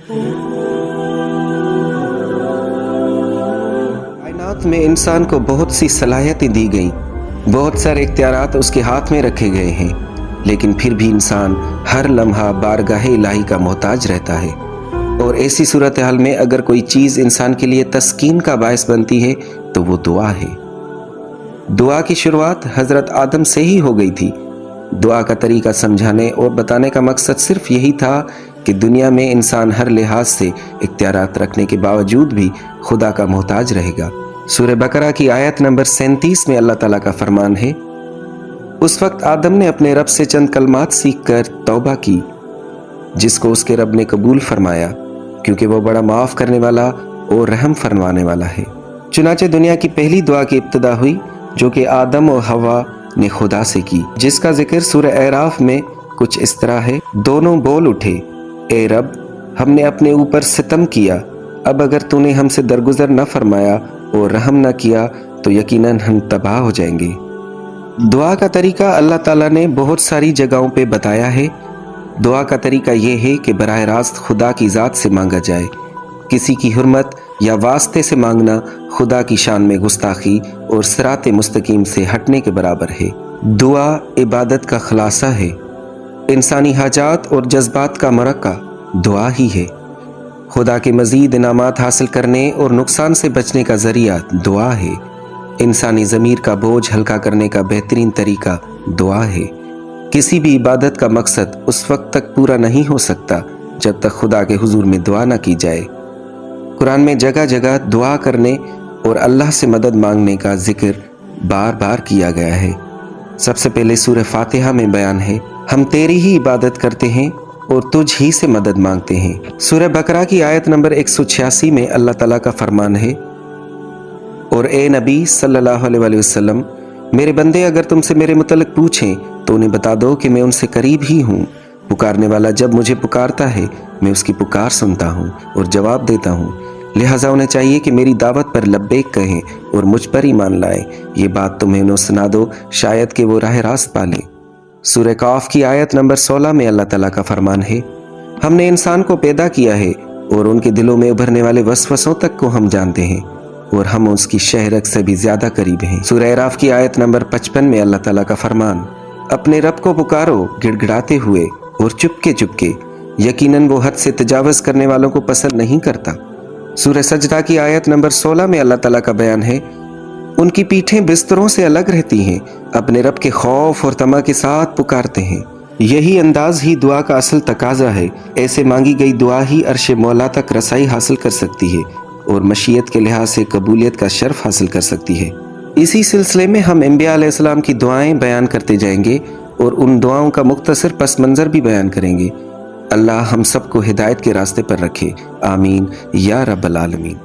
कायनात में इंसान को बहुत सी सलाहियतें दी गई, बहुत सारे इख्तियारात उसके हाथ में रखे गए हैं, लेकिन फिर भी इंसान हर लम्हा बारगाह इलाही का मोहताज रहता है। और ऐसी सूरत हाल में अगर कोई चीज़ इंसान के लिए तस्कीन का बायस बनती है तो वो दुआ है। दुआ की शुरुआत हज़रत आदम से ही हो गई थी। दुआ का तरीका समझाने और बताने का मकसद सिर्फ यही था कि दुनिया में इंसान हर लिहाज से इख्तियारात रखने के बावजूद भी खुदा का मोहताज रहेगा। सूरह बकरा की आयत नंबर 37 में अल्लाह ताला का फरमान है, उस वक्त आदम ने अपने रब से चंद कलमात सीख कर तौबा की, जिसको उसके रब ने कबूल फरमाया, क्योंकि वो बड़ा माफ़ करने वाला और रहम फरमाने वाला है। चुनाचे दुनिया की पहली दुआ की इब्तिदा हुई, जो कि आदम और हवा ने खुदा से की, जिसका जिक्र सूरह अराफ में कुछ इस तरह है, दोनों बोल उठे, ए रब, हमने अपने ऊपर सितम किया, अब अगर तूने हमसे दरगुजर न फरमाया और रहम न किया तो यकीनन हम तबाह हो जाएंगे। दुआ का तरीका अल्लाह ताला ने बहुत सारी जगहों पे बताया है। दुआ का तरीका ये है कि बराह रास्त खुदा की ज़ात से मांगा जाए। किसी की हुर्मत या वास्ते से मांगना खुदा की शान में गुस्ताखी और सिरात मुस्तकीम से हटने के बराबर है। दुआ इबादत का खुलासा है। इंसानी हाजात और जज्बात का मरक्का दुआ ही है। खुदा के मज़ीद इनामात हासिल करने और नुकसान से बचने का ज़रिया दुआ है। इंसानी ज़मीर का बोझ हल्का करने का बेहतरीन तरीका दुआ है। किसी भी इबादत का मकसद उस वक्त तक पूरा नहीं हो सकता जब तक खुदा के हुजूर में दुआ न की जाए। कुरान में जगह जगह दुआ करने और अल्लाह से मदद मांगने का जिक्र बार बार किया गया है। सबसे पहले सूरह फातिहा में बयान है, हम तेरी ही इबादत करते हैं और तुझ ही से मदद मांगते हैं। सूरह बकरा की आयत नंबर 186 में अल्लाह ताला का फरमान है, और ए नबी सल्लल्लाहु अलैहि वसल्लम, मेरे बंदे अगर तुमसे मेरे मुतल्लिक पूछें तो उन्हें बता दो कि मैं उनसे करीब ही हूँ। पुकारने वाला जब मुझे पुकारता है मैं उसकी पुकार सुनता हूँ और जवाब देता हूँ। लिहाजा उन्हें चाहिए कि मेरी दावत पर लब्बैक कहें और मुझ पर ईमान लाएं। ये बात तुम्हें उन्हें सुना दो, शायद कि वो राह रास्त पालें। सूरह काफ की आयत नंबर 16 में अल्लाह ताला का फरमान है, हमने इंसान को पैदा किया है और उनके दिलों में उभरने वाले वसवसों तक को हम जानते हैं और हम उसकी शहरत से भी ज्यादा करीब हैं। सूरह अराफ की आयत नंबर 55 में अल्लाह ताला का फरमान, अपने रब को पुकारो गिड़गिड़ाते हुए और चुपके चुपके, यकीनन वो हद से तजावज़ करने वालों को पसंद नहीं करता। सूरह सजदा की आयत नंबर 16 में अल्लाह ताला का बयान है, उनकी पीठें बिस्तरों से अलग रहती हैं, अपने रब के खौफ और तमा के साथ पुकारते हैं। यही अंदाज ही दुआ का असल तकाजा है। ऐसे मांगी गई दुआ ही अर्श मौला तक रसाई हासिल कर सकती है और मशीयत के लिहाज से कबूलियत का शर्फ हासिल कर सकती है। इसी सिलसिले में हम अंबिया अलैहिस्सलाम की दुआएं बयान करते जाएंगे और उन दुआओं का मुख्तसर पस मंज़र भी बयान करेंगे। अल्लाह हम सबको हिदायत के रास्ते पर रखे। आमीन या रब्बल आलमीन।